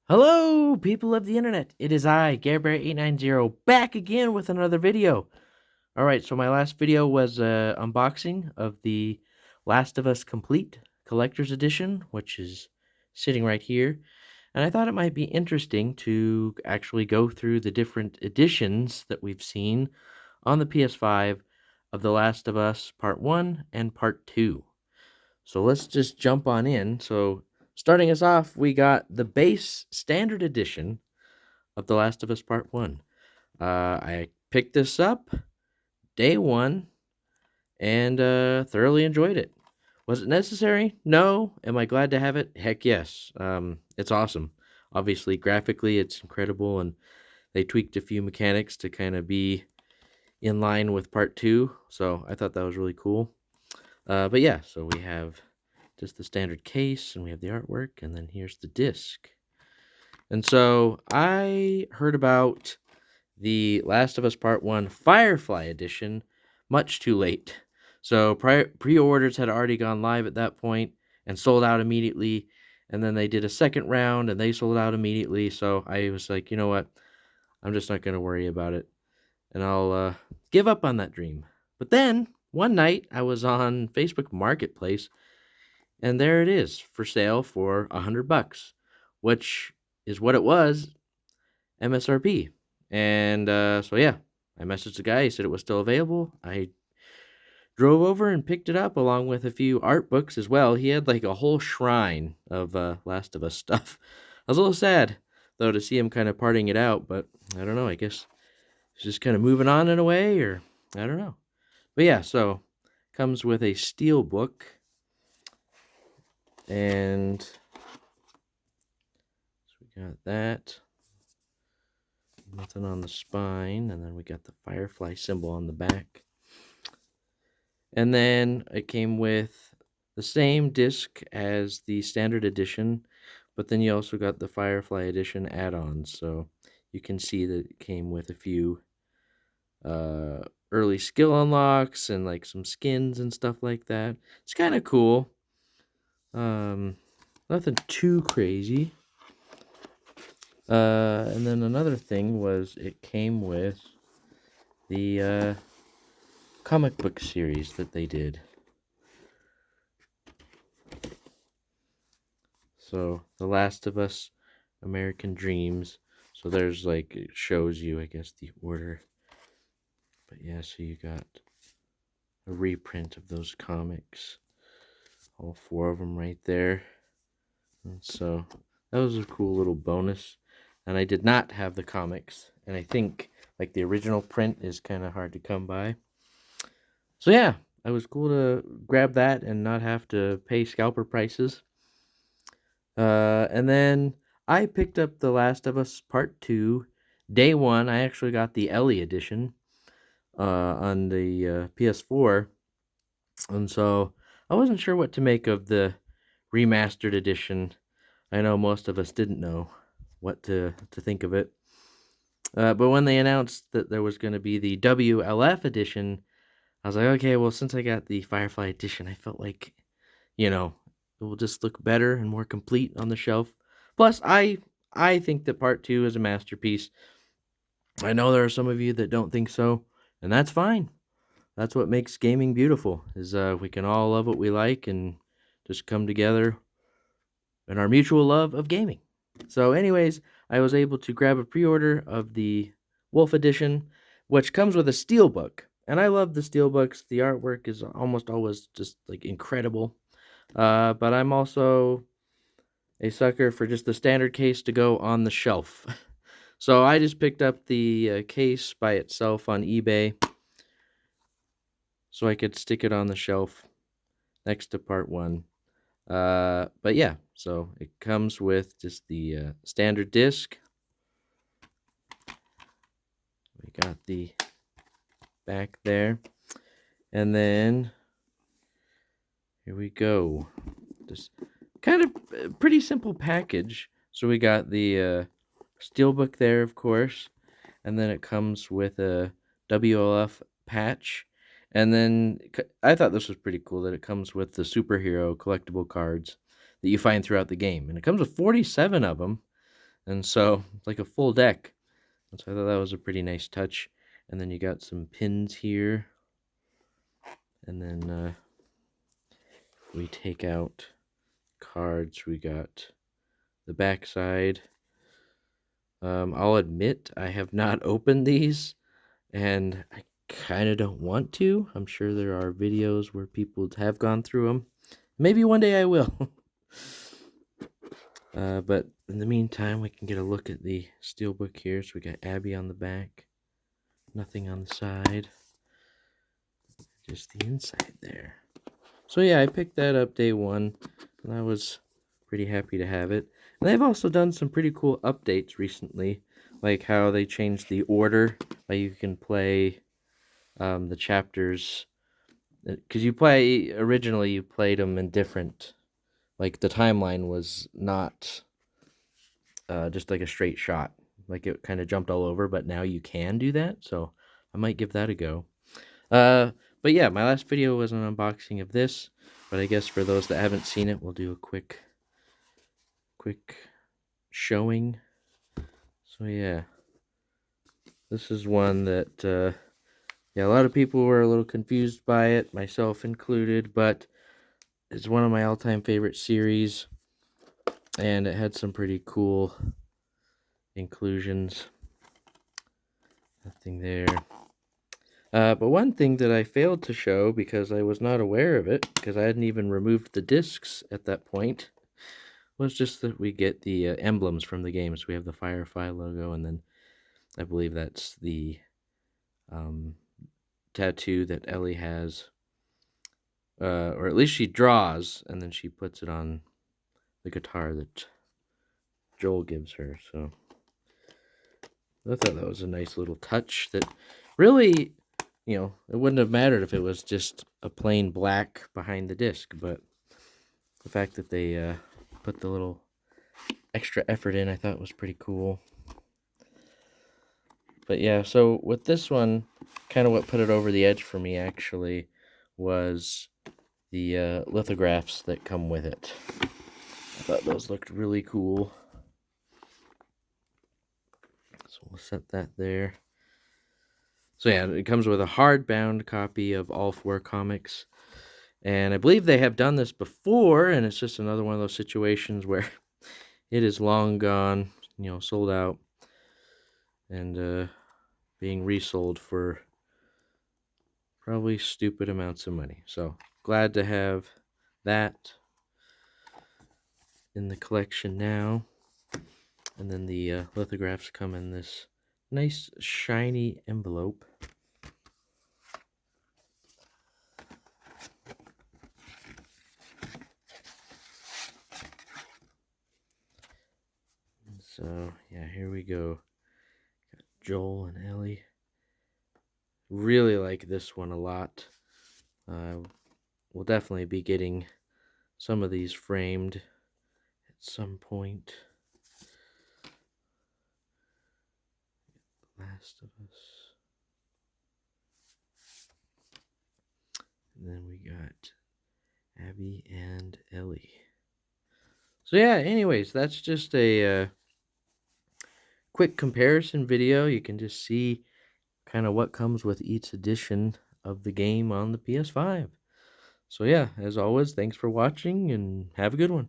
Hello, people of the internet. It is I, GareBear890, back again with another video. All right, so my last video was unboxing of the Last of Us Complete Collector's Edition, which is sitting right here. And I thought it might be interesting to actually go through the different editions that we've seen on the PS5 of The Last of Us Part 1 and Part 2. So let's just jump on in. So starting us off, we got the base standard edition of The Last of Us Part 1. I picked this up day one and thoroughly enjoyed it. Was it necessary? No. Am I glad to have it? Heck yes. It's awesome. Obviously, graphically, it's incredible, and they tweaked a few mechanics to kind of be in line with Part 2, so I thought that was really cool. But yeah, so we have just the standard case, and we have the artwork, and then here's the disc. And so I heard about the Last of Us Part 1 Firefly edition much too late. So pre-orders had already gone live at that point and sold out immediately. And then they did a second round and they sold out immediately. So I was like, you know what? I'm just not going to worry about it. And I'll give up on that dream. But then one night I was on Facebook Marketplace and there it is for sale for $100, which is what it was MSRP. And so yeah, I messaged the guy. He said it was still available. I drove over and picked it up along with a few art books as well. He had like a whole shrine of Last of Us stuff. I was a little sad though to see him kind of parting it out, but I don't know. I guess he's just kind of moving on in a way, or I don't know. But yeah, so comes with a steel book, and so we got that. Nothing on the spine, and then we got the Firefly symbol on the back. And then it came with the same disc as the standard edition, but then you also got the Firefly edition add-ons, so you can see that it came with a few early skill unlocks and like some skins and stuff like that. It's kind of cool. Nothing too crazy. And then another thing was it came with the comic book series that they did. So, The Last of Us American Dreams. So there's like, it shows you, I guess, the order. But yeah, so you got a reprint of those comics. All four of them right there. And so that was a cool little bonus. And I did not have the comics. And I think like the original print is kind of hard to come by. So yeah, it was cool to grab that and not have to pay scalper prices. And then I picked up The Last of Us Part 2. Day one, I actually got the Ellie edition on the PS4. And so I wasn't sure what to make of the remastered edition. I know most of us didn't know what to think of it. But when they announced that there was going to be the WLF edition, I was like, okay, well, since I got the Firefly edition, I felt like, it will just look better and more complete on the shelf. Plus, I think that Part 2 is a masterpiece. I know there are some of you that don't think so, and that's fine. That's what makes gaming beautiful, is we can all love what we like and just come together in our mutual love of gaming. So anyways, I was able to grab a pre-order of the Wolf Edition, which comes with a steelbook. And I love the steelbooks. The artwork is almost always just like incredible. But I'm also a sucker for just the standard case to go on the shelf. So I just picked up the case by itself on eBay so I could stick it on the shelf next to Part 1. But yeah, so it comes with just the standard disc. We got the back there. And then here we go. Just kind of a pretty simple package. So we got the steelbook there, of course, and then it comes with a WLF patch. And then I thought this was pretty cool that it comes with the superhero collectible cards that you find throughout the game. And it comes with 47 of them. And so it's like a full deck. And so I thought that was a pretty nice touch. And then you got some pins here. And then if we take out cards, we got the backside. I'll admit I have not opened these, and I kind of don't want to. I'm sure there are videos where people have gone through them. Maybe one day I will. But in the meantime, we can get a look at the steelbook here. So we got Abby on the back, nothing on the side, just the inside there. So yeah, I picked that up day one, and I was pretty happy to have it. And they've also done some pretty cool updates recently, like how they changed the order. Like you can play the chapters, because originally you played them in different, like the timeline was not just like a straight shot, like it kind of jumped all over, but now you can do that, so I might give that a go. But yeah, my last video was an unboxing of this, but I guess for those that haven't seen it, we'll do a quick showing. So yeah, this is one that yeah, a lot of people were a little confused by it, myself included, but it's one of my all-time favorite series, and it had some pretty cool inclusions. Nothing there. But one thing that I failed to show because I was not aware of it, because I hadn't even removed the discs at that point, was just that we get the emblems from the game. So we have the Firefly logo, and then I believe that's the tattoo that Ellie has, or at least she draws, and then she puts it on the guitar that Joel gives her. So I thought that was a nice little touch that really, you know, it wouldn't have mattered if it was just a plain black behind the disc, but the fact that they put the little extra effort in, I thought was pretty cool. But yeah, so with this one, kind of what put it over the edge for me actually was the lithographs that come with it. I thought those looked really cool. So we'll set that there. So yeah, it comes with a hardbound copy of all 4 comics. And I believe they have done this before, and it's just another one of those situations where it is long gone, you know, sold out, and being resold for probably stupid amounts of money. So glad to have that in the collection now. And then the lithographs come in this nice shiny envelope. So yeah, here we go. Got Joel and Ellie. Really like this one a lot. We'll definitely be getting some of these framed at some point. Last of Us. And then we got Abby and Ellie. So yeah, anyways, that's just a quick comparison video. You can just see kind of what comes with each edition of the game on the PS5. So yeah, as always, thanks for watching and have a good one.